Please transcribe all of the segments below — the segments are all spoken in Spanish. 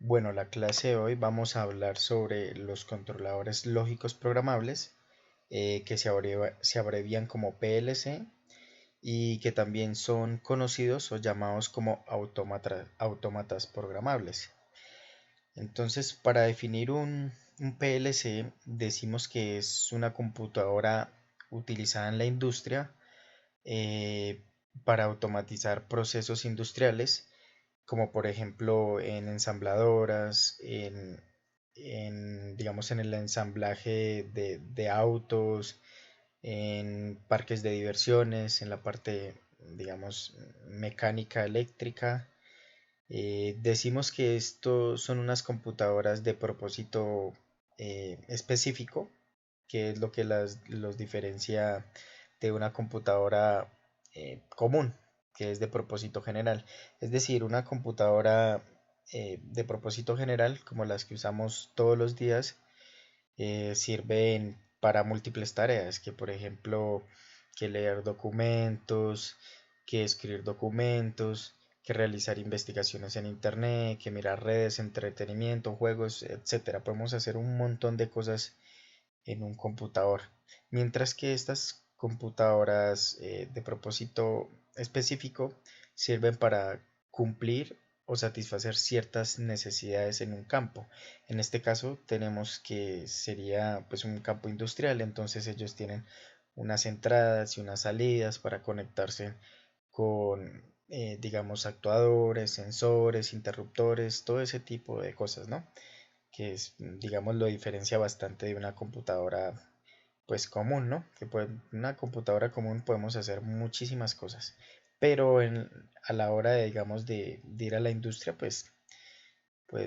Bueno, la clase de hoy vamos a hablar sobre los controladores lógicos programables, que se abrevian como PLC y que también son conocidos o llamados como autómatas programables. Entonces, para definir un PLC, decimos que es una computadora utilizada en la industria eh, para automatizar procesos industriales, como por ejemplo en ensambladoras, digamos, en el ensamblaje de autos, en parques de diversiones, en la parte, digamos, mecánica eléctrica. Decimos que esto son unas computadoras de propósito específico, que es lo que los diferencia de una computadora común, que es de propósito general. Es decir, una computadora de propósito general, como las que usamos todos los días, sirven para múltiples tareas, que por ejemplo, que leer documentos, que escribir documentos, que realizar investigaciones en internet, que mirar redes, entretenimiento, juegos, etcétera. Podemos hacer un montón de cosas en un computador. Mientras que estas computadoras de propósito específico sirven para cumplir o satisfacer ciertas necesidades en un campo. En este caso tenemos que sería pues un campo industrial, entonces ellos tienen unas entradas y unas salidas para conectarse con digamos actuadores, sensores, interruptores, todo ese tipo de cosas, ¿no? Que es, digamos, lo diferencia bastante de una computadora pues común, ¿no? Una computadora común podemos hacer muchísimas cosas, pero a la hora de, digamos, de ir a la industria, pues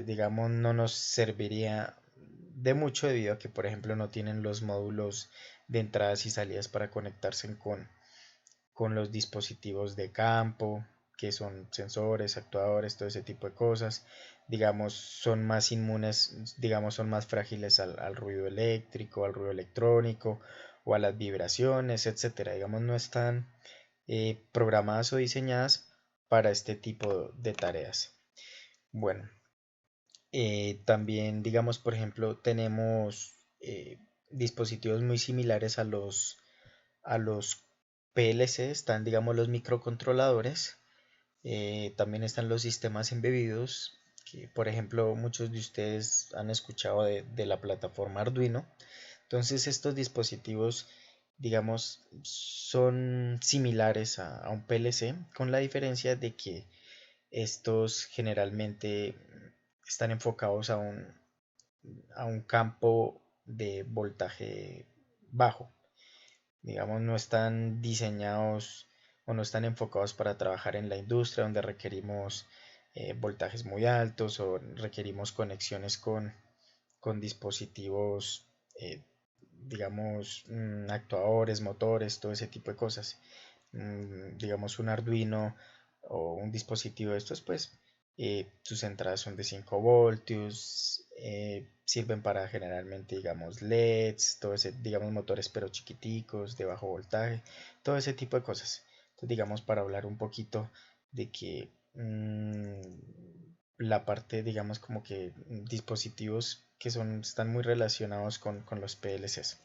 digamos, no nos serviría de mucho debido a que, por ejemplo, no tienen los módulos de entradas y salidas para conectarse con los dispositivos de campo, que son sensores, actuadores, todo ese tipo de cosas. Digamos, son más inmunes, digamos, son más frágiles al ruido eléctrico, al ruido electrónico o a las vibraciones, etcétera. Digamos, no están programadas o diseñadas para este tipo de tareas. Bueno, también, digamos, por ejemplo, tenemos dispositivos muy similares a los PLC, están, digamos, los microcontroladores, también están los sistemas embebidos, que por ejemplo muchos de ustedes han escuchado de la plataforma Arduino. Entonces estos dispositivos, digamos, son similares a un PLC, con la diferencia de que estos generalmente están enfocados a un campo de voltaje bajo. Digamos, no están diseñados o no están enfocados para trabajar en la industria donde requerimos voltajes muy altos o requerimos conexiones con dispositivos, digamos, actuadores, motores, todo ese tipo de cosas. Digamos, un Arduino o un dispositivo de estos, pues sus entradas son de 5 voltios, sirven para generalmente, digamos, LEDs, todo ese, digamos, motores pero chiquiticos, de bajo voltaje, todo ese tipo de cosas. Entonces, digamos, para hablar un poquito de que la parte, digamos, como que dispositivos que están muy relacionados con los PLCs.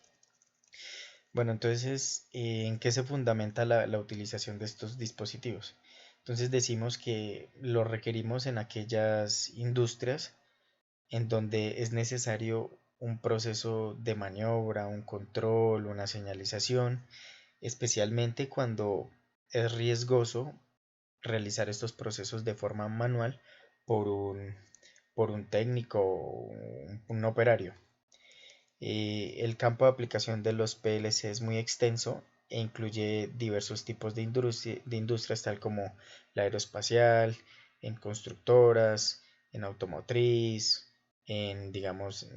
Bueno, entonces, ¿en qué se fundamenta la utilización de estos dispositivos? Entonces decimos que lo requerimos en aquellas industrias en donde es necesario un proceso de maniobra, un control, una señalización, especialmente cuando es riesgoso realizar estos procesos de forma manual por un técnico o un operario. El campo de aplicación de los PLC es muy extenso e incluye diversos tipos de industrias, tal como la aeroespacial, en constructoras, en automotriz, digamos,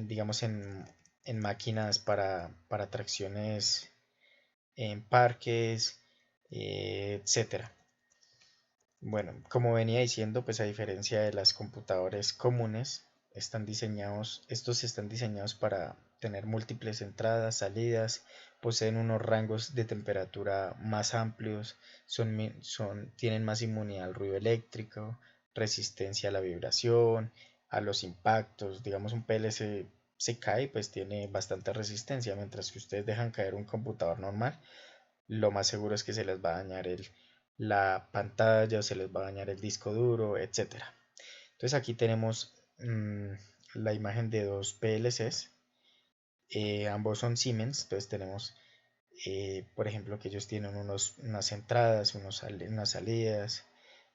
digamos, en máquinas para tracciones en parques, etcétera. Bueno, como venía diciendo, pues a diferencia de las computadoras comunes, estos están diseñados para tener múltiples entradas, salidas, poseen unos rangos de temperatura más amplios, tienen más inmunidad al ruido eléctrico, resistencia a la vibración, a los impactos. Digamos, un PLC se cae, pues tiene bastante resistencia, mientras que ustedes dejan caer un computador normal, lo más seguro es que se les va a dañar la pantalla, o se les va a dañar el disco duro, etcétera. Entonces aquí tenemos la imagen de dos PLCs, ambos son Siemens. Entonces tenemos, por ejemplo, que ellos tienen unas entradas, unas salidas.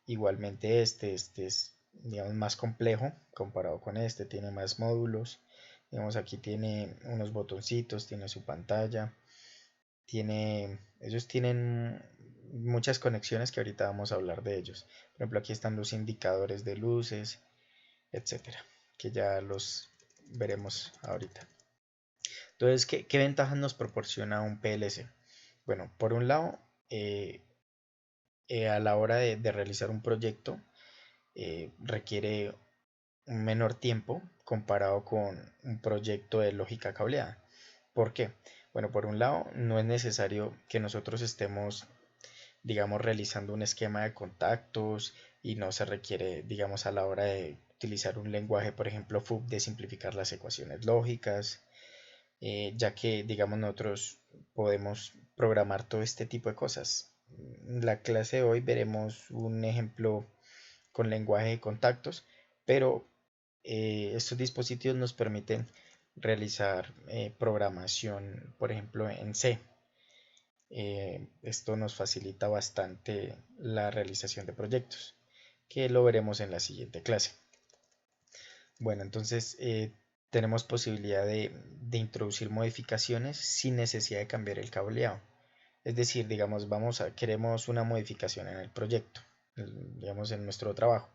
Igualmente este es, digamos, más complejo comparado con este, tiene más módulos. Digamos, aquí tiene unos botoncitos, tiene su pantalla, ellos tienen muchas conexiones que ahorita vamos a hablar de ellos. Por ejemplo, aquí están los indicadores de luces, etcétera, que ya los veremos ahorita. Entonces, ¿qué ventajas nos proporciona un PLC? Bueno, por un lado, a la hora de realizar un proyecto, requiere un menor tiempo comparado con un proyecto de lógica cableada. ¿Por qué? Bueno, por un lado, no es necesario que nosotros estemos, digamos, realizando un esquema de contactos, y no se requiere, digamos, a la hora de utilizar un lenguaje, por ejemplo, FUB, de simplificar las ecuaciones lógicas, ya que, digamos, nosotros podemos programar todo este tipo de cosas. En la clase de hoy veremos un ejemplo con lenguaje de contactos, pero estos dispositivos nos permiten realizar programación, por ejemplo, en C. Esto nos facilita bastante la realización de proyectos, que lo veremos en la siguiente clase. Bueno, entonces tenemos posibilidad de introducir modificaciones sin necesidad de cambiar el cableado. Es decir, digamos, queremos una modificación en el proyecto, digamos, en nuestro trabajo.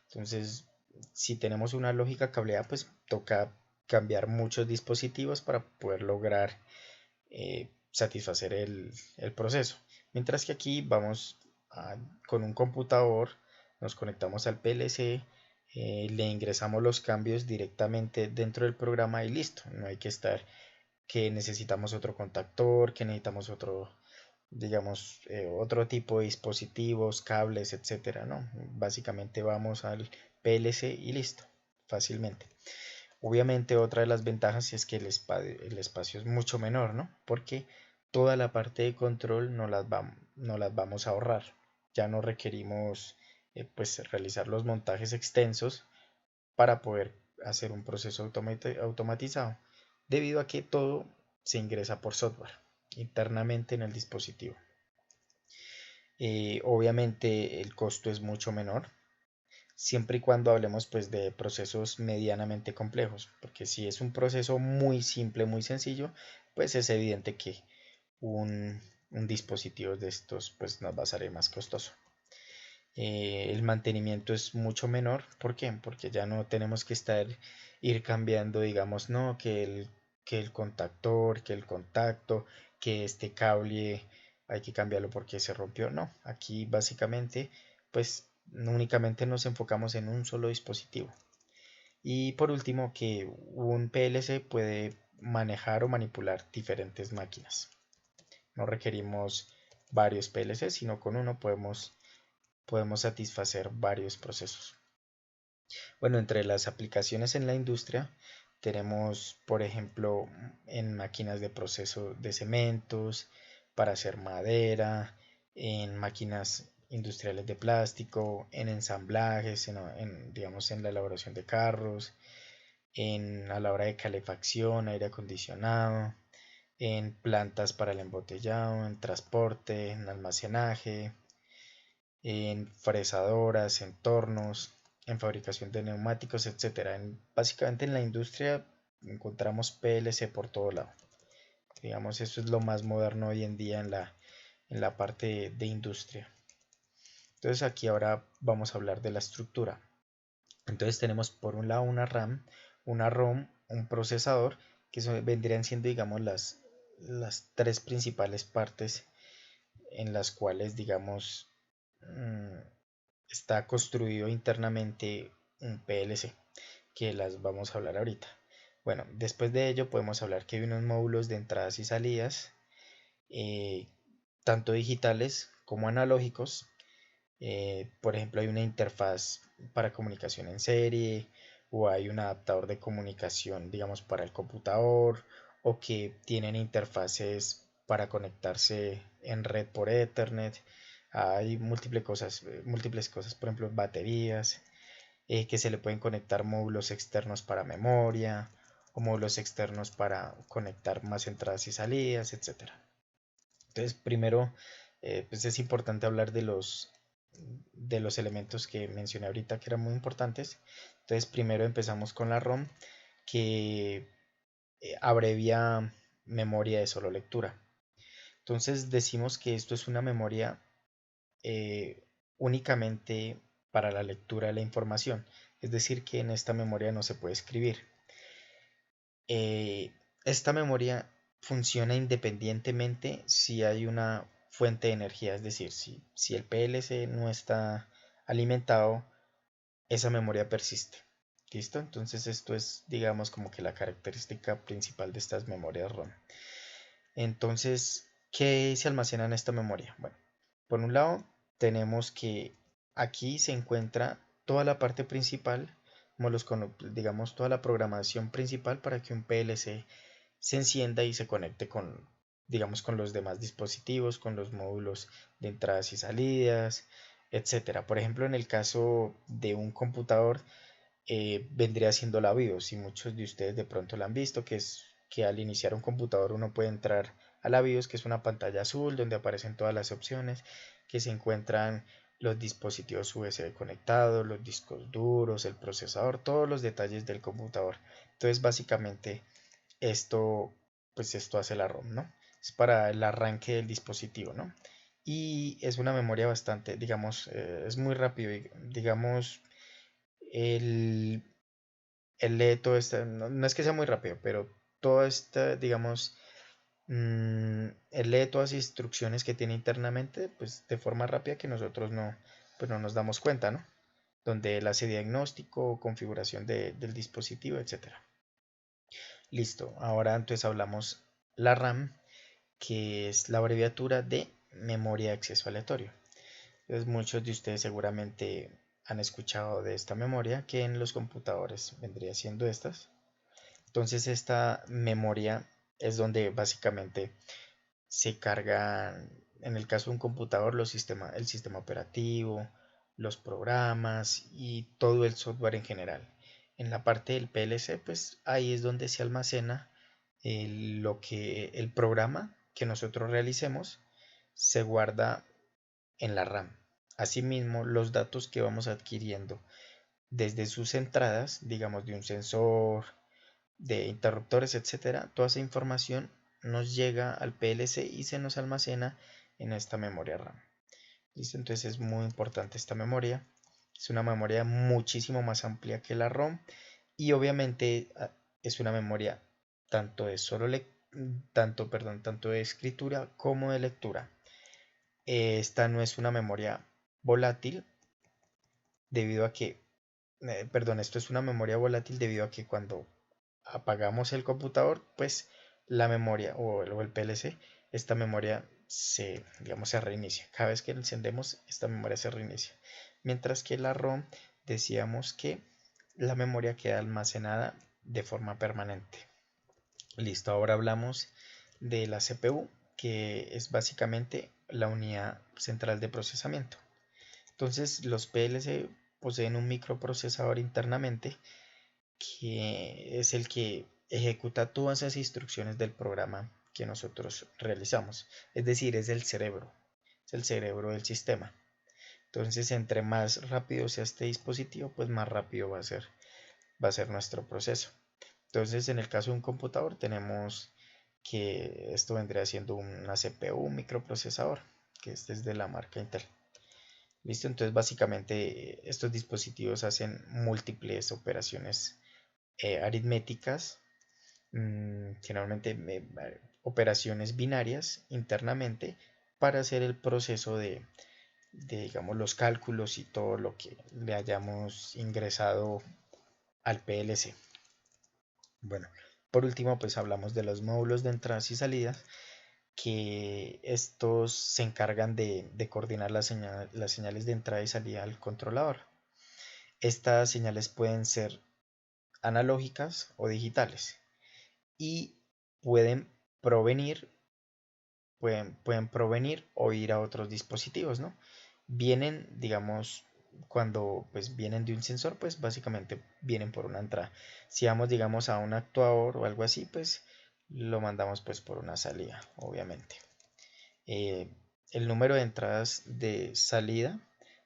Entonces, si tenemos una lógica cableada, pues toca cambiar muchos dispositivos para poder lograr satisfacer el proceso. Mientras que aquí con un computador, nos conectamos al PLC, le ingresamos los cambios directamente dentro del programa y listo. No hay que estar que necesitamos otro contactor, que necesitamos otro, digamos, otro tipo de dispositivos, cables, etcétera. No, básicamente vamos al PLC y listo, fácilmente. Obviamente otra de las ventajas es que el espacio es mucho menor, ¿no? Porque toda la parte de control no las vamos a ahorrar. Ya no requerimos pues realizar los montajes extensos para poder hacer un proceso automatizado, debido a que todo se ingresa por software internamente en el dispositivo. Obviamente el costo es mucho menor, siempre y cuando hablemos pues de procesos medianamente complejos, porque si es un proceso muy simple, muy sencillo, pues es evidente que un dispositivo de estos pues nos va a salir más costoso. El mantenimiento es mucho menor. ¿Por qué? Porque ya no tenemos que ir cambiando, digamos, no, que el contactor, que el contacto, que este cable hay que cambiarlo porque se rompió. No, aquí básicamente pues únicamente nos enfocamos en un solo dispositivo. Y por último, que un PLC puede manejar o manipular diferentes máquinas. No requerimos varios PLC, sino con uno podemos satisfacer varios procesos. Bueno, entre las aplicaciones en la industria tenemos, por ejemplo, en máquinas de proceso de cementos, para hacer madera, en máquinas industriales de plástico, en ensamblajes, digamos, en la elaboración de carros, a la hora de calefacción, aire acondicionado, en plantas para el embotellado, en transporte, en almacenaje, en fresadoras, en tornos, en fabricación de neumáticos, etcétera. Básicamente en la industria encontramos PLC por todo lado. Digamos, eso es lo más moderno hoy en día en la parte de industria. Entonces aquí ahora vamos a hablar de la estructura. Entonces tenemos por un lado una RAM, una ROM, un procesador, que vendrían siendo, digamos, las tres principales partes en las cuales, digamos, está construido internamente un PLC, que las vamos a hablar ahorita. Bueno, después de ello podemos hablar que hay unos módulos de entradas y salidas, eh, tanto digitales como analógicos, Por ejemplo, hay una interfaz para comunicación en serie o hay un adaptador de comunicación, digamos, para el computador o que tienen interfaces para conectarse en red por Ethernet. Hay múltiples cosas, por ejemplo, baterías, que se le pueden conectar módulos externos para memoria o módulos externos para conectar más entradas y salidas, etcétera. Entonces, primero, pues es importante hablar de los elementos que mencioné ahorita que eran muy importantes. Entonces, primero empezamos con la ROM, que abrevia memoria de solo lectura. Entonces, decimos que esto es una memoria únicamente para la lectura de la información. Es decir, que en esta memoria no se puede escribir. Eh, esta memoria funciona independientemente si hay una fuente de energía, es decir, si el PLC no está alimentado, esa memoria persiste. ¿Listo? Entonces esto es, digamos, como que la característica principal de estas memorias ROM. Entonces, ¿qué se almacena en esta memoria? Bueno, por un lado, tenemos que aquí se encuentra toda la parte principal, como digamos, toda la programación principal para que un PLC se encienda y se conecte con, digamos, con los demás dispositivos, con los módulos de entradas y salidas, etcétera. Por ejemplo, en el caso de un computador, vendría siendo la BIOS, y muchos de ustedes de pronto la han visto, que es que al iniciar un computador uno puede entrar a la BIOS, que es una pantalla azul donde aparecen todas las opciones, que se encuentran los dispositivos USB conectados, los discos duros, el procesador, todos los detalles del computador. Entonces, básicamente, esto, pues esto hace la ROM, ¿no? Es para el arranque del dispositivo, ¿no? Y es una memoria bastante, digamos, es muy rápido, digamos, el, el lee todo esto, no es que sea muy rápido, pero todo esta, digamos, él lee todas las instrucciones que tiene internamente, pues de forma rápida que nosotros no, pues no nos damos cuenta, ¿no? Donde él hace diagnóstico, configuración del dispositivo, etcétera. Listo, ahora entonces hablamos la RAM, que es la abreviatura de memoria de acceso aleatorio. Entonces muchos de ustedes seguramente han escuchado de esta memoria, que en los computadores vendría siendo estas. Entonces esta memoria es donde básicamente se cargan, en el caso de un computador, el sistema operativo, los programas y todo el software en general. En la parte del PLC, pues ahí es donde se almacena el programa que nosotros realicemos, se guarda en la RAM. Asimismo, los datos que vamos adquiriendo desde sus entradas, digamos de un sensor, de interruptores, etcétera, toda esa información nos llega al PLC y se nos almacena en esta memoria RAM. ¿Listo? Entonces es muy importante esta memoria. Es una memoria muchísimo más amplia que la ROM y obviamente es una memoria tanto de tanto de escritura como de lectura. Esta no es una memoria volátil debido a que, esto es una memoria volátil debido a que cuando apagamos el computador, pues la memoria o el PLC, esta memoria digamos, se reinicia. Cada vez que encendemos, esta memoria se reinicia. Mientras que la ROM, decíamos que la memoria queda almacenada de forma permanente. Listo, ahora hablamos de la CPU, que es básicamente la unidad central de procesamiento. Entonces, los PLC poseen un microprocesador internamente que es el que ejecuta todas esas instrucciones del programa que nosotros realizamos. Es decir, es el cerebro del sistema. Entonces, entre más rápido sea este dispositivo, pues más rápido va a ser nuestro proceso. Entonces, en el caso de un computador, tenemos que esto vendría siendo una CPU, un microprocesador, que este es de la marca Intel. ¿Listo? Entonces, básicamente, estos dispositivos hacen múltiples operaciones aritméticas, generalmente operaciones binarias internamente para hacer el proceso digamos, los cálculos y todo lo que le hayamos ingresado al PLC. Bueno, por último, pues hablamos de los módulos de entradas y salidas, que estos se encargan de coordinar las señales de entrada y salida al controlador. Estas señales pueden ser analógicas o digitales y pueden provenir, pueden provenir o ir a otros dispositivos, ¿no? Vienen, digamos, cuando pues vienen de un sensor, pues básicamente vienen por una entrada. Si vamos, digamos, a un actuador o algo así, pues lo mandamos pues por una salida, obviamente. Eh, el número de entradas de salida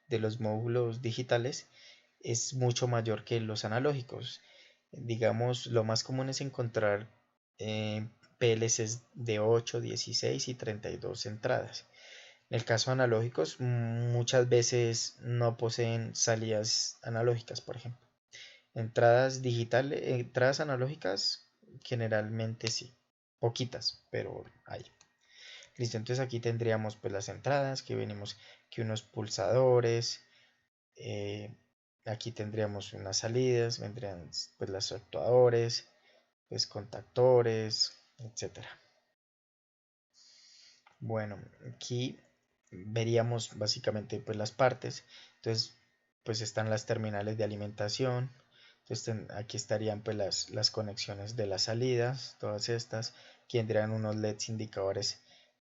de los módulos digitales es mucho mayor que los analógicos. Digamos, lo más común es encontrar PLCs de 8, 16 y 32 entradas. En el caso de analógicos, muchas veces no poseen salidas analógicas, por ejemplo. Entradas digitales, entradas analógicas, generalmente sí, poquitas, pero hay. Listo, entonces aquí tendríamos pues las entradas, que venimos, que unos pulsadores, eh, aquí tendríamos unas salidas, vendrían pues los actuadores, pues contactores, etcétera. Bueno, aquí veríamos básicamente pues las partes. Entonces pues están las terminales de alimentación. Entonces aquí estarían pues las conexiones de las salidas, todas estas. Aquí tendrían unos LEDs indicadores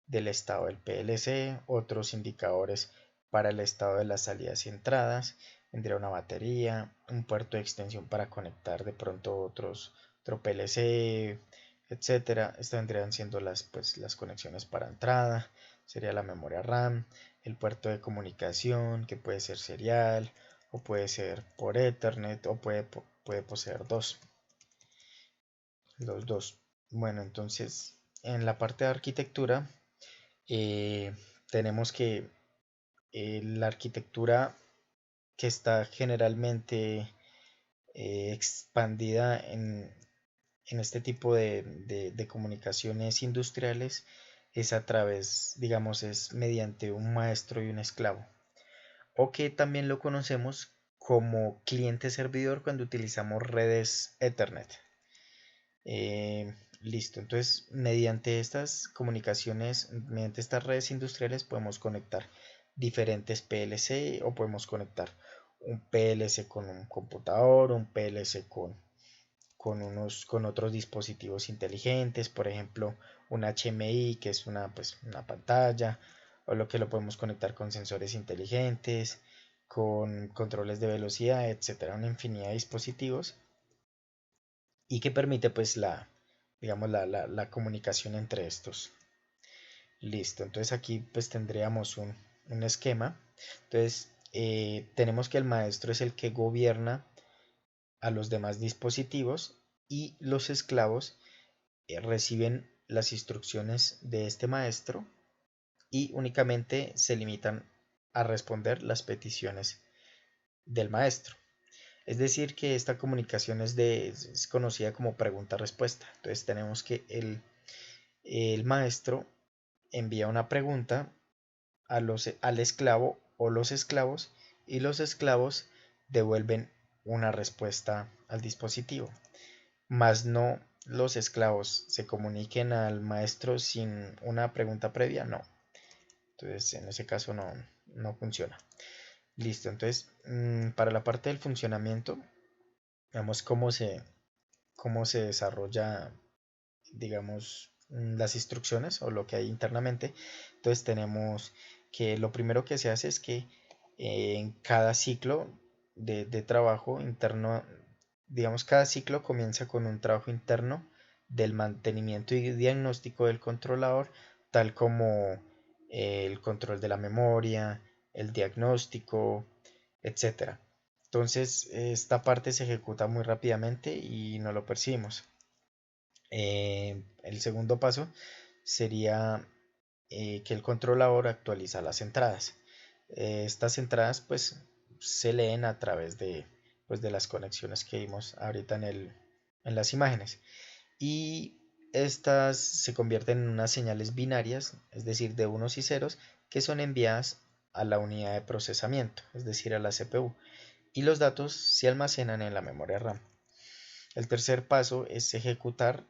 del estado del PLC, otros indicadores para el estado de las salidas y entradas. Tendría una batería, un puerto de extensión para conectar de pronto otro PLC, etcétera. Estas vendrían siendo las conexiones para entrada, sería la memoria RAM, el puerto de comunicación que puede ser serial o puede ser por Ethernet o puede poseer los dos. Bueno, entonces en la parte de arquitectura eh, tenemos que la arquitectura que está generalmente expandida en este tipo de comunicaciones industriales es a través, digamos, es mediante un maestro y un esclavo, o que también lo conocemos como cliente-servidor cuando utilizamos redes Ethernet. Listo, entonces mediante estas comunicaciones, mediante estas redes industriales podemos conectar diferentes PLC o podemos conectar un PLC con un computador, un PLC con otros dispositivos inteligentes, por ejemplo, un HMI que es pues, una pantalla, o lo que lo podemos conectar con sensores inteligentes, con controles de velocidad, etcétera, una infinidad de dispositivos y que permite pues digamos, la comunicación entre estos. Listo, entonces aquí pues tendríamos un esquema. Entonces tenemos que el maestro es el que gobierna a los demás dispositivos y los esclavos reciben las instrucciones de este maestro y únicamente se limitan a responder las peticiones del maestro. Es decir, que esta comunicación es conocida como pregunta-respuesta. Entonces tenemos que el maestro envía una pregunta al esclavo o los esclavos y los esclavos devuelven una respuesta al dispositivo. Más no los esclavos se comuniquen al maestro sin una pregunta previa, no. Entonces en ese caso no funciona. Listo, entonces para la parte del funcionamiento, veamos cómo se desarrolla, digamos, las instrucciones o lo que hay internamente. Entonces tenemos que lo primero que se hace es que en cada ciclo de trabajo interno, digamos, cada ciclo comienza con un trabajo interno del mantenimiento y diagnóstico del controlador, tal como el control de la memoria, el diagnóstico, etcétera. Entonces, esta parte se ejecuta muy rápidamente y no lo percibimos. El segundo paso sería que el controlador actualiza las entradas. Estas entradas pues se leen a través pues, de las conexiones que vimos ahorita en las imágenes y estas se convierten en unas señales binarias, es decir, de unos y ceros, que son enviadas a la unidad de procesamiento, es decir, a la CPU, y los datos se almacenan en la memoria RAM. El tercer paso es ejecutar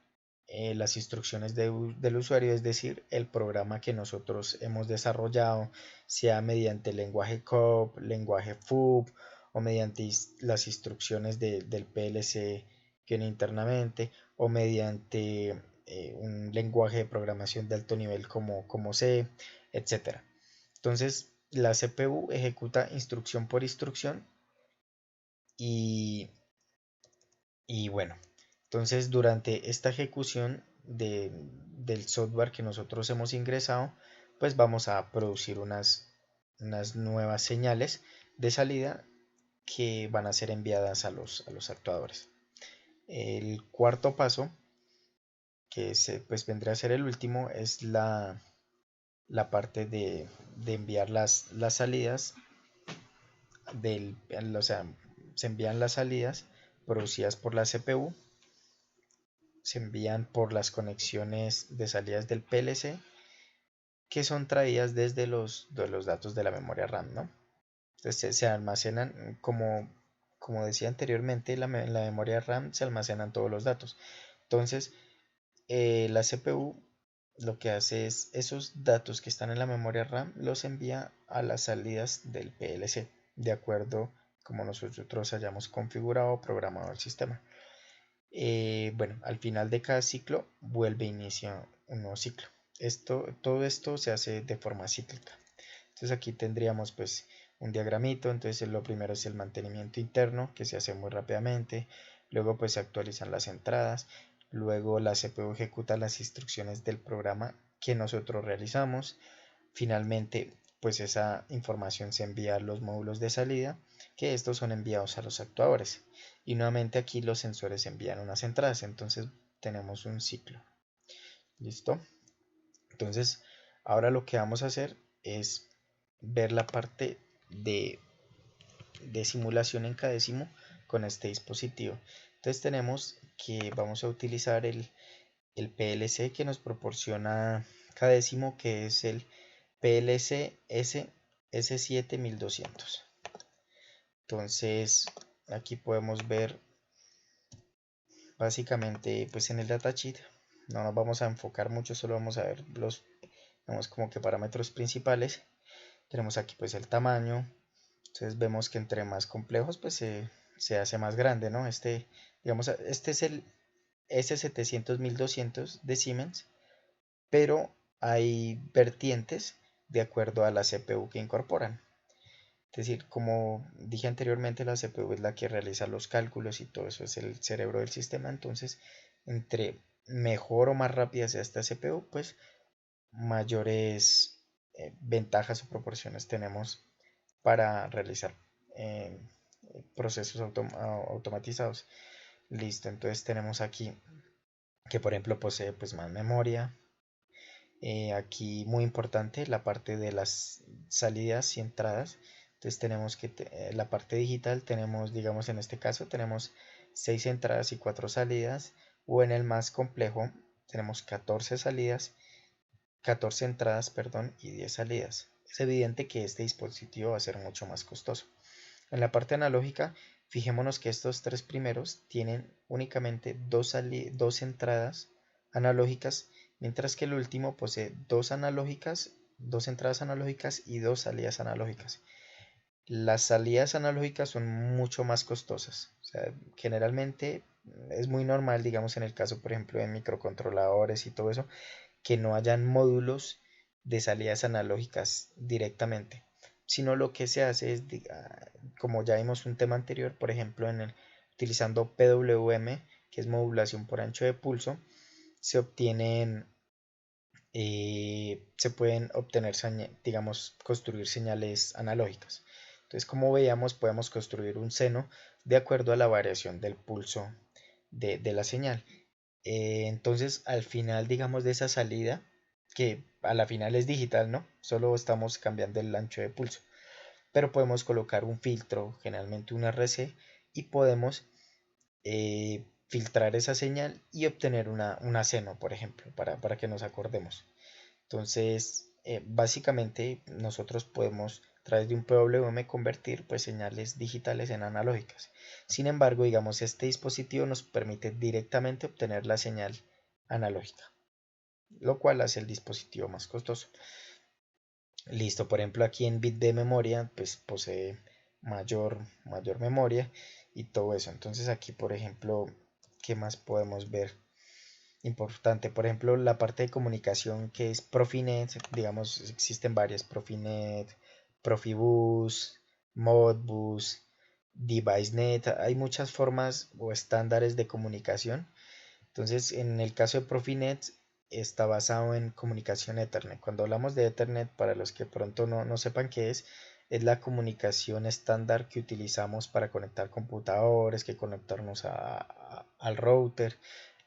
las instrucciones del usuario, es decir, el programa que nosotros hemos desarrollado, sea mediante el lenguaje COP, lenguaje FUB o mediante las instrucciones del PLC que viene internamente o mediante un lenguaje de programación de alto nivel como C, etcétera. Entonces, la CPU ejecuta instrucción por instrucción y, y bueno, entonces durante esta ejecución del software que nosotros hemos ingresado, pues vamos a producir unas nuevas señales de salida que van a ser enviadas a los actuadores. El cuarto paso, que pues vendría a ser el último, es la parte de enviar las salidas o sea, se envían las salidas producidas por la CPU, se envían por las conexiones de salidas del PLC que son traídas desde de los datos de la memoria RAM, ¿no? Entonces se almacenan, como decía anteriormente, en la memoria RAM se almacenan todos los datos. Entonces, la CPU lo que hace es esos datos que están en la memoria RAM los envía a las salidas del PLC, de acuerdo como nosotros hayamos configurado o programado el sistema. Bueno, al final de cada ciclo vuelve a iniciar un nuevo ciclo. Todo esto se hace de forma cíclica. Entonces aquí tendríamos pues un diagramito. Entonces lo primero es el mantenimiento interno, que se hace muy rápidamente. Luego pues se actualizan las entradas. Luego la CPU ejecuta las instrucciones del programa que nosotros realizamos. Finalmente pues esa información se envía a los módulos de salida, que estos son enviados a los actuadores. Y nuevamente aquí los sensores envían unas entradas. Entonces tenemos un ciclo. ¿Listo? Entonces ahora lo que vamos a hacer es ver la parte de simulación en Cadécimo con este dispositivo. Entonces tenemos que vamos a utilizar el PLC que nos proporciona Cadécimo, que es el PLC S7200. Entonces aquí podemos ver básicamente pues en el datasheet. No nos vamos a enfocar mucho, solo vamos a ver los como que parámetros principales. Tenemos aquí pues el tamaño. Entonces vemos que entre más complejos pues se hace más grande, ¿no? Digamos, este es el S700-1200 de Siemens, pero hay vertientes de acuerdo a la CPU que incorporan. Es decir, como dije anteriormente, la CPU es la que realiza los cálculos y todo eso es el cerebro del sistema. Entonces, entre mejor o más rápida sea esta CPU, pues mayores ventajas o proporciones tenemos para realizar eh, procesos automatizados. Listo, entonces tenemos aquí que por ejemplo posee pues más memoria. Aquí muy importante la parte de las salidas y entradas. Entonces tenemos que la parte digital tenemos, digamos en este caso tenemos 6 entradas y 4 salidas, o en el más complejo tenemos 14 salidas, 14 entradas, perdón, y 10 salidas. Es evidente que este dispositivo va a ser mucho más costoso. En la parte analógica, fijémonos que estos tres primeros tienen únicamente dos entradas analógicas, mientras que el último posee dos entradas analógicas y dos salidas analógicas. Las salidas analógicas son mucho más costosas. O sea, generalmente es muy normal, digamos en el caso, por ejemplo, de microcontroladores y todo eso, que no hayan módulos de salidas analógicas directamente, sino lo que se hace es, como ya vimos un tema anterior, por ejemplo, utilizando PWM, que es modulación por ancho de pulso, se pueden obtener, digamos, construir señales analógicas. Entonces, como veíamos, podemos construir un seno de acuerdo a la variación del pulso de la señal. Entonces, al final, digamos, de esa salida, que a la final es digital, ¿no? Solo estamos cambiando el ancho de pulso. Pero podemos colocar un filtro, generalmente un RC, y podemos filtrar esa señal y obtener una seno, por ejemplo, para que nos acordemos. Entonces, básicamente nosotros podemos a través de un PWM convertir pues señales digitales en analógicas. Sin embargo, digamos, este dispositivo nos permite directamente obtener la señal analógica, lo cual hace el dispositivo más costoso. Listo, por ejemplo aquí en bit de memoria pues posee mayor memoria y todo eso. Entonces aquí por ejemplo, ¿qué más podemos ver? Importante, por ejemplo la parte de comunicación que es Profinet, digamos existen varias, Profinet, Profibus, Modbus, DeviceNet, hay muchas formas o estándares de comunicación. Entonces, en el caso de Profinet, está basado en comunicación Ethernet. Cuando hablamos de Ethernet, para los que pronto no sepan qué es la comunicación estándar que utilizamos para conectar computadores, que conectarnos al router,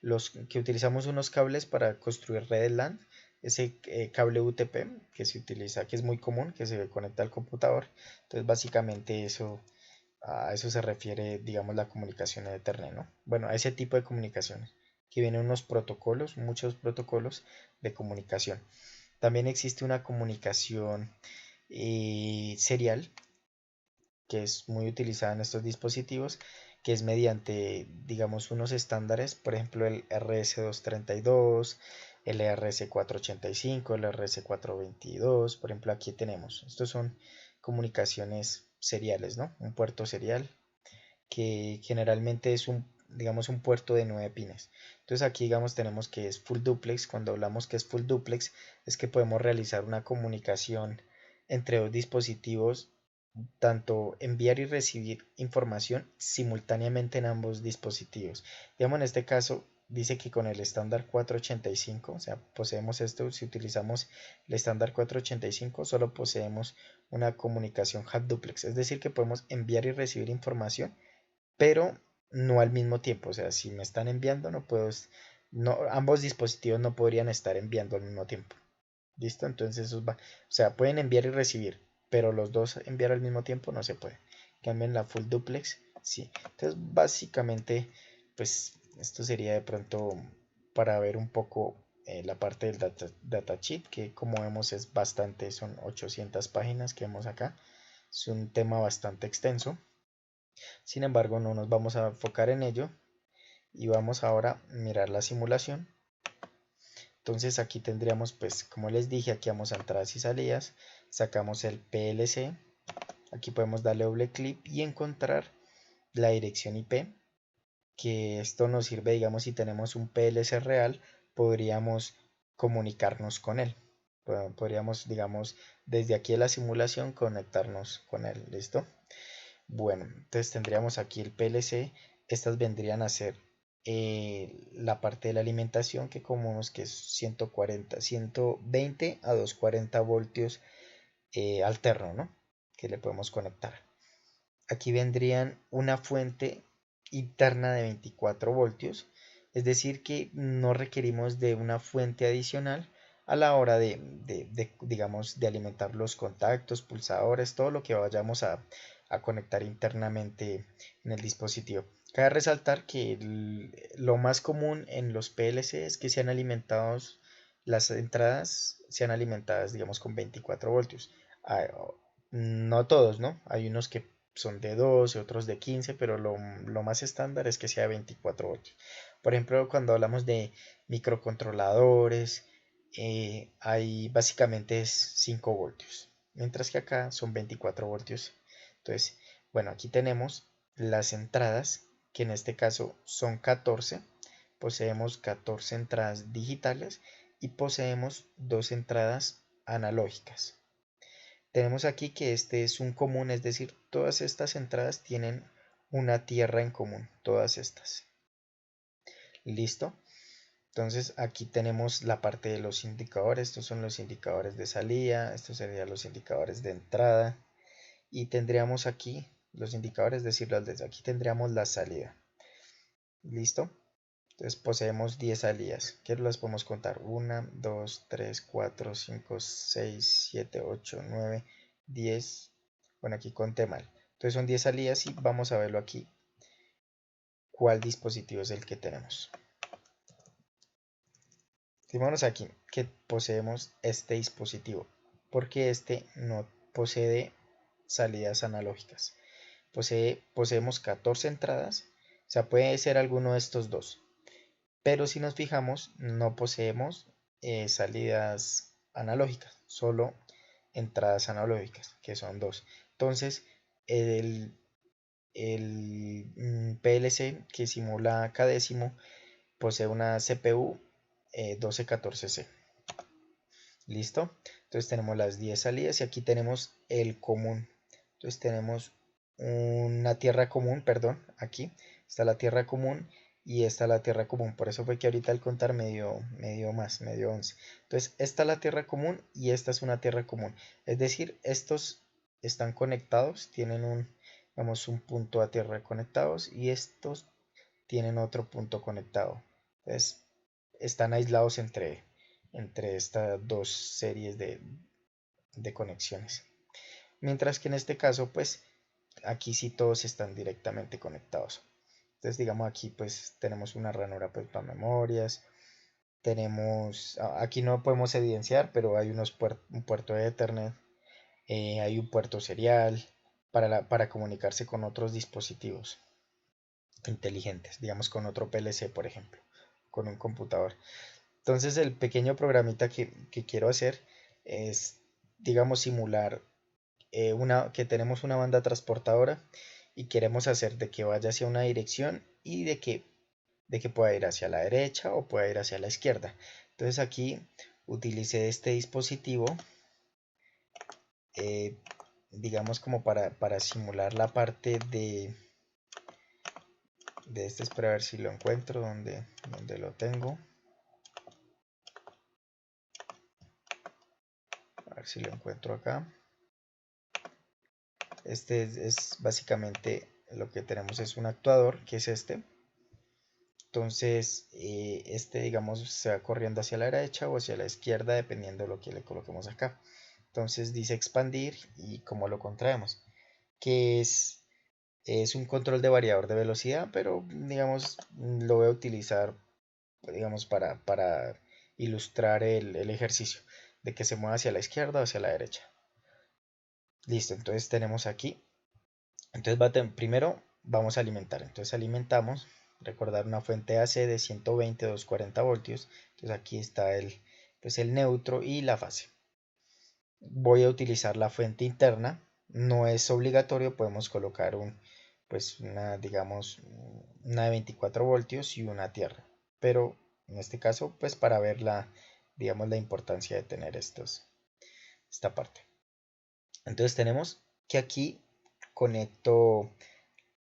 los que utilizamos unos cables para construir redes LAN, ese cable UTP que se utiliza, que es muy común, que se conecta al computador. Entonces, básicamente a eso se refiere, digamos, la comunicación en Ethernet, ¿no? Bueno, a ese tipo de comunicaciones, que vienen unos protocolos, muchos protocolos de comunicación. También existe una comunicación serial, que es muy utilizada en estos dispositivos, que es mediante, digamos, unos estándares, por ejemplo, el RS232, el RS485, el RS422, por ejemplo, aquí tenemos, estos son comunicaciones seriales, ¿no? Un puerto serial que generalmente es digamos, un puerto de 9 pines. Entonces aquí, digamos, tenemos que es full duplex. Cuando hablamos que es full duplex, es que podemos realizar una comunicación entre dos dispositivos, tanto enviar y recibir información simultáneamente en ambos dispositivos. Digamos, en este caso, dice que con el estándar 485, o sea, poseemos esto, si utilizamos el estándar 485, solo poseemos una comunicación half duplex, es decir, que podemos enviar y recibir información pero no al mismo tiempo. O sea, si me están enviando, no puedo, no, ambos dispositivos no podrían estar enviando al mismo tiempo. ¿Listo? Entonces eso va, o sea, pueden enviar y recibir, pero los dos enviar al mismo tiempo no se puede. Cambien la full duplex, sí. Entonces, básicamente, pues esto sería de pronto para ver un poco la parte del datasheet, que como vemos es bastante, son 800 páginas que vemos acá. Es un tema bastante extenso. Sin embargo, no nos vamos a enfocar en ello y vamos ahora a mirar la simulación. Entonces aquí tendríamos, pues como les dije, aquí vamos a entradas y salidas, sacamos el PLC, aquí podemos darle doble clic y encontrar la dirección IP, que esto nos sirve, digamos, si tenemos un PLC real, podríamos comunicarnos con él. Podríamos, digamos, desde aquí de la simulación conectarnos con él, ¿listo? Bueno, entonces tendríamos aquí el PLC. Estas vendrían a ser la parte de la alimentación, que como vemos que es 140, 120 a 240 voltios alterno, ¿no? Que le podemos conectar. Aquí vendrían una fuente interna de 24 voltios, es decir que no requerimos de una fuente adicional a la hora digamos, de alimentar los contactos, pulsadores, todo lo que vayamos a conectar internamente en el dispositivo. Cabe resaltar que lo más común en los PLC es que sean alimentados, las entradas sean alimentadas, digamos, con 24 voltios. Ah, no todos, ¿no? Hay unos que son de 12, otros de 15, pero lo más estándar es que sea 24 voltios. Por ejemplo, cuando hablamos de microcontroladores, hay básicamente es 5 voltios, mientras que acá son 24 voltios. Entonces, bueno, aquí tenemos las entradas, que en este caso son 14. Poseemos 14 entradas digitales y poseemos 2 entradas analógicas. Tenemos aquí que este es un común, es decir, todas estas entradas tienen una tierra en común, todas estas. ¿Listo? Entonces aquí tenemos la parte de los indicadores, estos son los indicadores de salida, estos serían los indicadores de entrada y tendríamos aquí los indicadores, es decir, desde aquí tendríamos la salida. ¿Listo? Entonces poseemos 10 salidas, que las podemos contar, 1, 2, 3, 4, 5, 6, 7, 8, 9, 10, bueno aquí conté mal, entonces son 10 salidas y vamos a verlo aquí, cuál dispositivo es el que tenemos. Fijémonos aquí que poseemos este dispositivo, porque este no posee salidas analógicas, poseemos 14 entradas, o sea puede ser alguno de estos dos, pero si nos fijamos no poseemos salidas analógicas, solo entradas analógicas, que son dos. Entonces el PLC que simula K-décimo posee una CPU 1214C. ¿Listo? Entonces tenemos las 10 salidas y aquí tenemos el común. Entonces tenemos una tierra común, perdón, aquí está la tierra común y esta la tierra común. Por eso fue que ahorita al contar me dio más, me dio 11. Entonces esta es la tierra común y esta es una tierra común. Es decir, estos están conectados, tienen vamos, un punto a tierra conectados y estos tienen otro punto conectado. Entonces están aislados entre estas dos series de conexiones. Mientras que en este caso, pues aquí sí todos están directamente conectados. Entonces, digamos aquí pues tenemos una ranura pues para memorias. Tenemos, aquí no podemos evidenciar, pero hay un puerto de Ethernet. Hay un puerto serial para comunicarse con otros dispositivos inteligentes, digamos con otro PLC, por ejemplo, con un computador. Entonces el pequeño programita que quiero hacer es, digamos, simular que tenemos una banda transportadora y queremos hacer de que vaya hacia una dirección y de que pueda ir hacia la derecha o pueda ir hacia la izquierda. Entonces aquí utilicé este dispositivo, eh, digamos como para simular la parte de este. Espera a ver si lo encuentro, donde lo tengo. A ver si lo encuentro acá. Este es básicamente lo que tenemos, es un actuador, que es este. Entonces, este, digamos, se va corriendo hacia la derecha o hacia la izquierda, dependiendo de lo que le coloquemos acá. Entonces dice expandir y cómo lo contraemos, que es un control de variador de velocidad, pero digamos, lo voy a utilizar, digamos, para ilustrar el ejercicio, de que se mueva hacia la izquierda o hacia la derecha. Listo, entonces tenemos aquí. Entonces primero vamos a alimentar. Entonces alimentamos, recordar una fuente AC de 120 240 voltios. Entonces aquí está pues el neutro y la fase. Voy a utilizar la fuente interna. No es obligatorio, podemos colocar pues digamos, una de 24 voltios y una tierra. Pero en este caso, pues para ver digamos, la importancia de tener esta parte. Entonces tenemos que aquí conecto,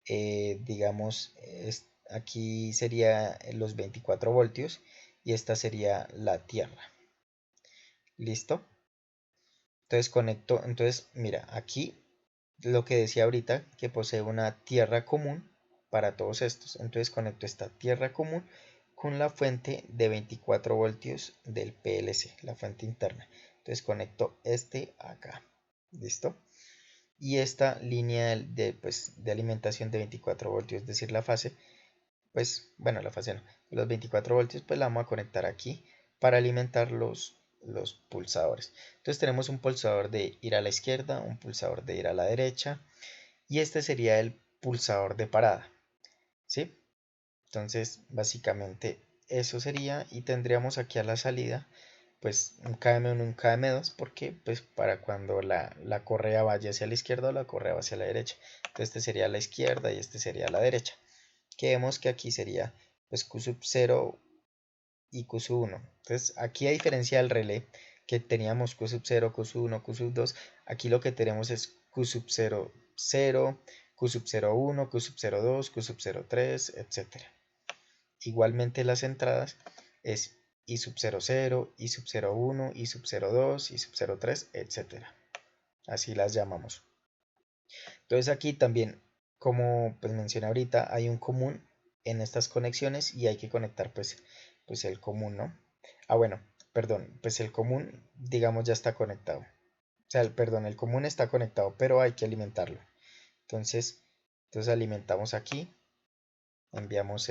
digamos, aquí sería los 24 voltios y esta sería la tierra. ¿Listo? Entonces conecto, entonces mira, aquí lo que decía ahorita, que posee una tierra común para todos estos. Entonces conecto esta tierra común con la fuente de 24 voltios del PLC, la fuente interna. Entonces conecto este acá. ¿Listo? Y esta línea pues, de alimentación de 24 voltios, es decir, la fase, pues, bueno, la fase no, los 24 voltios, pues la vamos a conectar aquí para alimentar los pulsadores. Entonces tenemos un pulsador de ir a la izquierda, un pulsador de ir a la derecha, y este sería el pulsador de parada, ¿sí? Entonces, básicamente eso sería, y tendríamos aquí a la salida pues un KM1 y un KM2, porque pues para cuando la correa vaya hacia la izquierda o la correa va hacia la derecha. Entonces este sería la izquierda y este sería la derecha. Que vemos que aquí sería pues Q sub 0 y Q sub 1. Entonces aquí, a diferencia del relé que teníamos Q sub 0, Q sub 1, Q sub 2, aquí lo que tenemos es Q sub 0, 0, Q sub 0, 1, Q sub 0, 2, Q sub 0, 3, etc. Igualmente las entradas es I sub 00, I sub 01, I sub 02, I sub 03, etc. Así las llamamos. Entonces aquí también, como pues mencioné ahorita, hay un común en estas conexiones y hay que conectar pues el común, ¿no? Ah, bueno, perdón, pues el común, digamos, ya está conectado. O sea, perdón, el común está conectado, pero hay que alimentarlo. Entonces alimentamos aquí, enviamos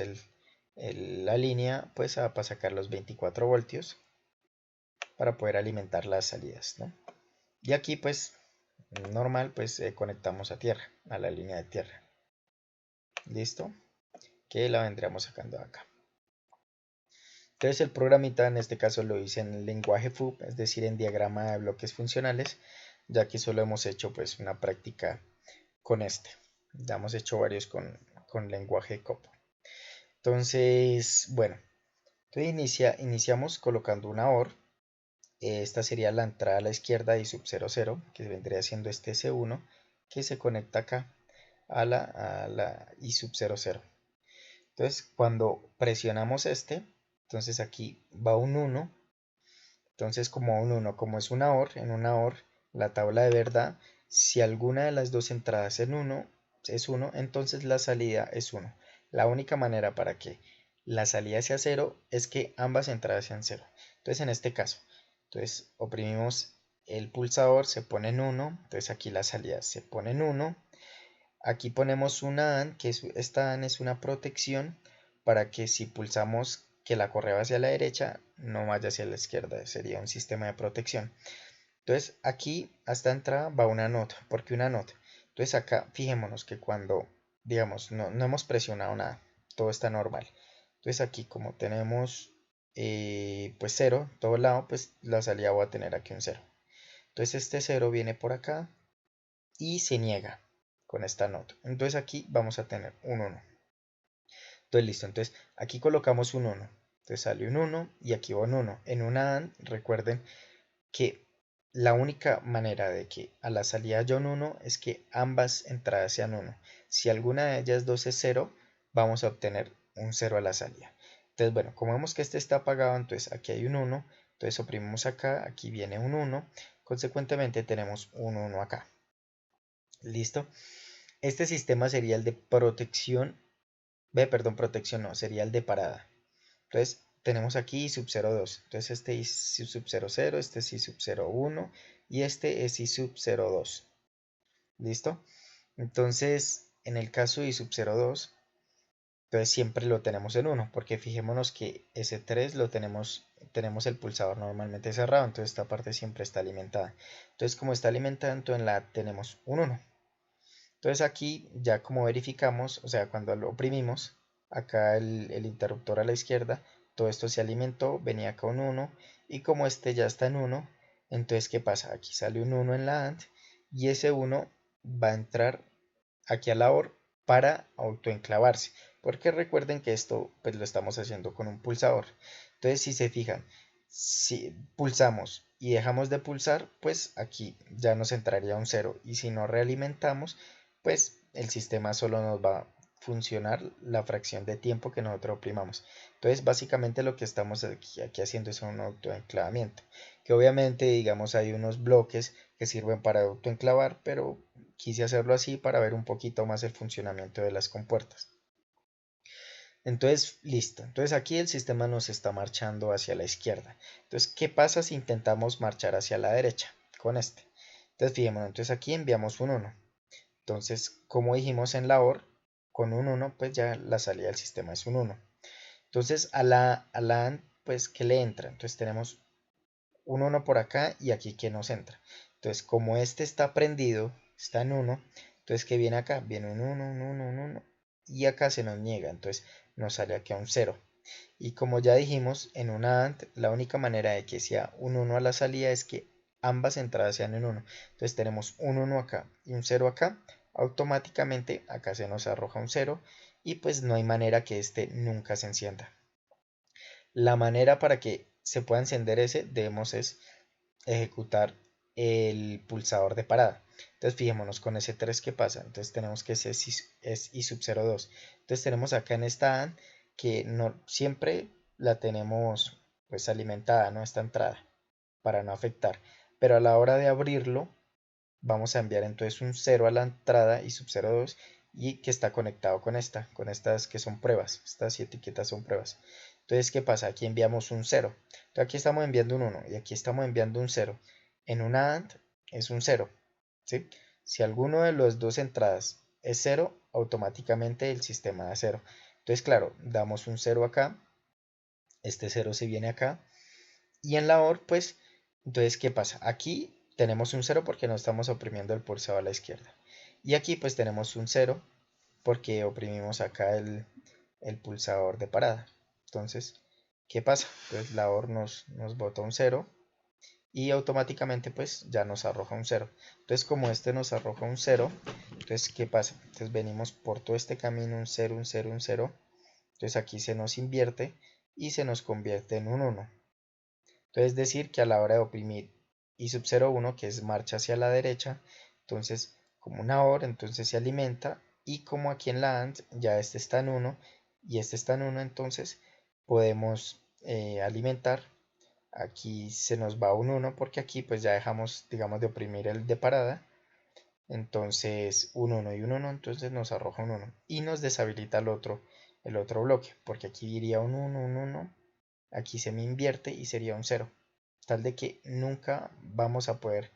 la línea pues para sacar los 24 voltios para poder alimentar las salidas, ¿no? Y aquí pues normal pues conectamos a tierra, a la línea de tierra. Listo, que la vendríamos sacando acá. Entonces el programita en este caso lo hice en el lenguaje FUB, es decir, en diagrama de bloques funcionales, ya que solo hemos hecho pues una práctica con este. Ya hemos hecho varios con lenguaje COP. Entonces, bueno, entonces iniciamos colocando una OR. Esta sería la entrada a la izquierda y sub 00, que vendría siendo este S1, que se conecta acá a la y sub 00. Entonces, cuando presionamos este, entonces aquí va un 1. Entonces, como un 1, como es una OR, en una OR, la tabla de verdad, si alguna de las dos entradas es 1, entonces la salida es 1. La única manera para que la salida sea 0 es que ambas entradas sean 0. Entonces, en este caso, entonces oprimimos el pulsador, se pone en 1, entonces aquí la salida se pone en 1. Aquí ponemos una AND, que esta AND es una protección para que si pulsamos que la correa hacia la derecha, no vaya hacia la izquierda, sería un sistema de protección. Entonces aquí a esta entrada va una nota, ¿por qué una nota? Entonces acá fijémonos que cuando, digamos, no hemos presionado nada, todo está normal. Entonces aquí como tenemos pues 0, todo lado, pues la salida va a tener aquí un 0. Entonces este 0 viene por acá y se niega con esta nota. Entonces aquí vamos a tener un 1. Entonces listo, entonces aquí colocamos un 1. Entonces sale un 1 y aquí va un 1. En una AND recuerden que la única manera de que a la salida haya un 1 es que ambas entradas sean 1. Si alguna de ellas dos es 0, vamos a obtener un 0 a la salida. Entonces bueno, como vemos que este está apagado, entonces aquí hay un 1. Entonces oprimimos acá, aquí viene un 1. Consecuentemente tenemos un 1 acá. ¿Listo? Este sistema sería el de protección, perdón, protección no, sería el de parada. Entonces tenemos aquí sub 02, entonces este es sub 00, este es sub 01 y este es sub 02. ¿Listo? Entonces en el caso de sub 02, entonces siempre lo tenemos en 1, porque fijémonos que S3 lo tenemos el pulsador normalmente cerrado, entonces esta parte siempre está alimentada. Entonces como está alimentada, entonces en la tenemos un 1. Entonces aquí ya como verificamos, o sea, cuando lo oprimimos, acá el interruptor a la izquierda, todo esto se alimentó, venía acá un 1, y como este ya está en 1, entonces ¿qué pasa? Aquí sale un 1 en la AND, y ese 1 va a entrar aquí a la OR para autoenclavarse, porque recuerden que esto pues lo estamos haciendo con un pulsador. Entonces si se fijan, si pulsamos y dejamos de pulsar, pues aquí ya nos entraría un 0, y si no realimentamos, pues el sistema solo nos va a funcionar la fracción de tiempo que nosotros oprimamos. Entonces básicamente lo que estamos aquí haciendo es un autoenclavamiento, que obviamente digamos hay unos bloques que sirven para autoenclavar, pero quise hacerlo así para ver un poquito más el funcionamiento de las compuertas. Entonces, listo. Entonces aquí el sistema nos está marchando hacia la izquierda. Entonces, ¿qué pasa si intentamos marchar hacia la derecha con este? Entonces, fijémonos, entonces aquí enviamos un 1. Entonces, como dijimos en la OR, con un 1, pues ya la salida del sistema es un 1. Entonces, a la AND, pues, ¿qué le entra? Entonces tenemos un 1 por acá y aquí que nos entra. Entonces, como este está prendido, está en 1, entonces ¿qué viene acá? Viene un 1, un 1, un 1, y acá se nos niega, entonces nos sale aquí a un 0. Y como ya dijimos, en una AND, la única manera de que sea un 1 a la salida es que ambas entradas sean en 1. Entonces tenemos un 1 acá y un 0 acá, automáticamente acá se nos arroja un 0 y pues no hay manera que este nunca se encienda. La manera para que se pueda encender ese debemos es ejecutar el pulsador de parada. Entonces fijémonos con ese 3 que pasa. Entonces tenemos que ese es I sub 02. Entonces tenemos acá en esta AND que no siempre la tenemos pues alimentada, ¿no? Esta entrada para no afectar. Pero a la hora de abrirlo vamos a enviar entonces un 0 a la entrada I sub 02 y que está conectado con estas que son pruebas. Estas etiquetas son pruebas. Entonces, ¿qué pasa? Aquí enviamos un 0. Entonces, aquí estamos enviando un 1 y aquí estamos enviando un 0. En una AND es un 0. ¿Sí? Si alguno de las dos entradas es 0, automáticamente el sistema da 0. Entonces, claro, damos un 0 acá. Este 0 se viene acá. Y en la OR, pues, entonces, ¿qué pasa? Aquí tenemos un 0 porque no estamos oprimiendo el pulsador a la izquierda. Y aquí, pues, tenemos un 0 porque oprimimos acá el pulsador de parada. Entonces, ¿Qué pasa? Pues la OR nos bota un 0 y automáticamente pues ya nos arroja un 0. Entonces como este nos arroja un 0, entonces ¿qué pasa? Entonces venimos por todo este camino un 0, un 0, un 0. Entonces aquí se nos invierte y se nos convierte en un 1. Entonces es decir que a la hora de oprimir i sub 0, 1, que es marcha hacia la derecha, entonces como una OR, entonces se alimenta y como aquí en la AND ya este está en 1 y este está en 1, entonces podemos alimentar. Aquí se nos va un 1 porque aquí pues ya dejamos, digamos, de oprimir el de parada. Entonces un 1 y un 1, entonces nos arroja un 1 y nos deshabilita el otro bloque, porque aquí diría un 1, un 1, aquí se me invierte y sería un 0, tal de que nunca vamos a poder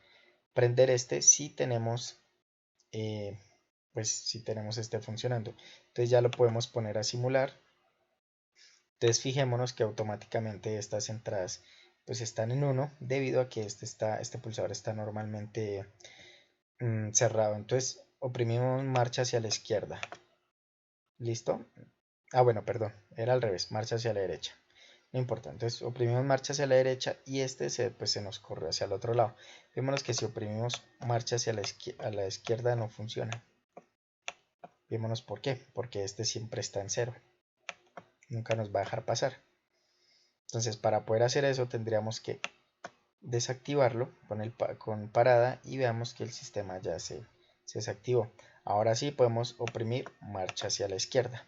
prender este si tenemos, pues si tenemos este funcionando. Entonces ya lo podemos poner a simular. Entonces fijémonos que automáticamente estas entradas pues están en 1 debido a que este pulsador está normalmente cerrado. Entonces oprimimos marcha hacia la izquierda. ¿Listo? Ah, bueno, perdón, era al revés, marcha hacia la derecha. No importa, entonces oprimimos marcha hacia la derecha y pues se nos corre hacia el otro lado. Vemos que si oprimimos marcha hacia a la izquierda no funciona. Vémonos por qué, porque este siempre está en 0. Nunca nos va a dejar pasar. Entonces para poder hacer eso tendríamos que desactivarlo con parada y veamos que el sistema ya se desactivó. Ahora sí podemos oprimir marcha hacia la izquierda.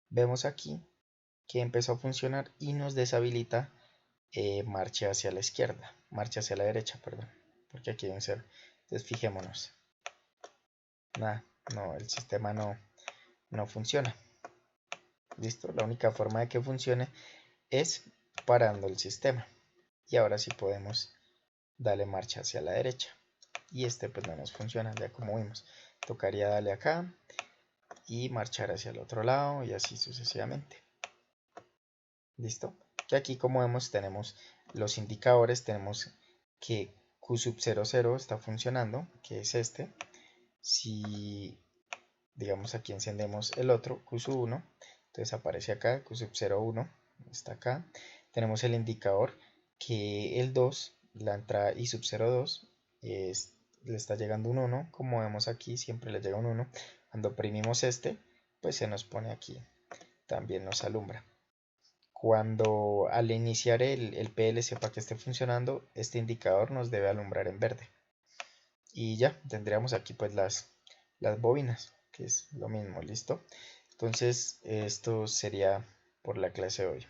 Vemos aquí que empezó a funcionar y nos deshabilita marcha hacia la izquierda, marcha hacia la derecha, perdón, porque aquí hay un 0. Entonces fijémonos. Nada, no, el sistema no funciona. Listo, la única forma de que funcione es parando el sistema. Y ahora sí podemos darle marcha hacia la derecha. Y este pues no nos funciona, ya como vimos. Tocaría darle acá y marchar hacia el otro lado y así sucesivamente. Listo. Que aquí como vemos tenemos los indicadores, tenemos que Q sub 00 está funcionando, que es este. Si digamos aquí encendemos el otro, Q sub 1, entonces aparece acá, Q sub 01, está acá. Tenemos el indicador que el 2, la entrada I sub 02, le está llegando un 1, como vemos aquí siempre le llega un 1. Cuando oprimimos este, pues se nos pone aquí, también nos alumbra. Cuando al iniciar el PLC para que esté funcionando, este indicador nos debe alumbrar en verde. Y ya, tendríamos aquí pues las bobinas, que es lo mismo, ¿listo? Entonces, esto sería por la clase de hoy.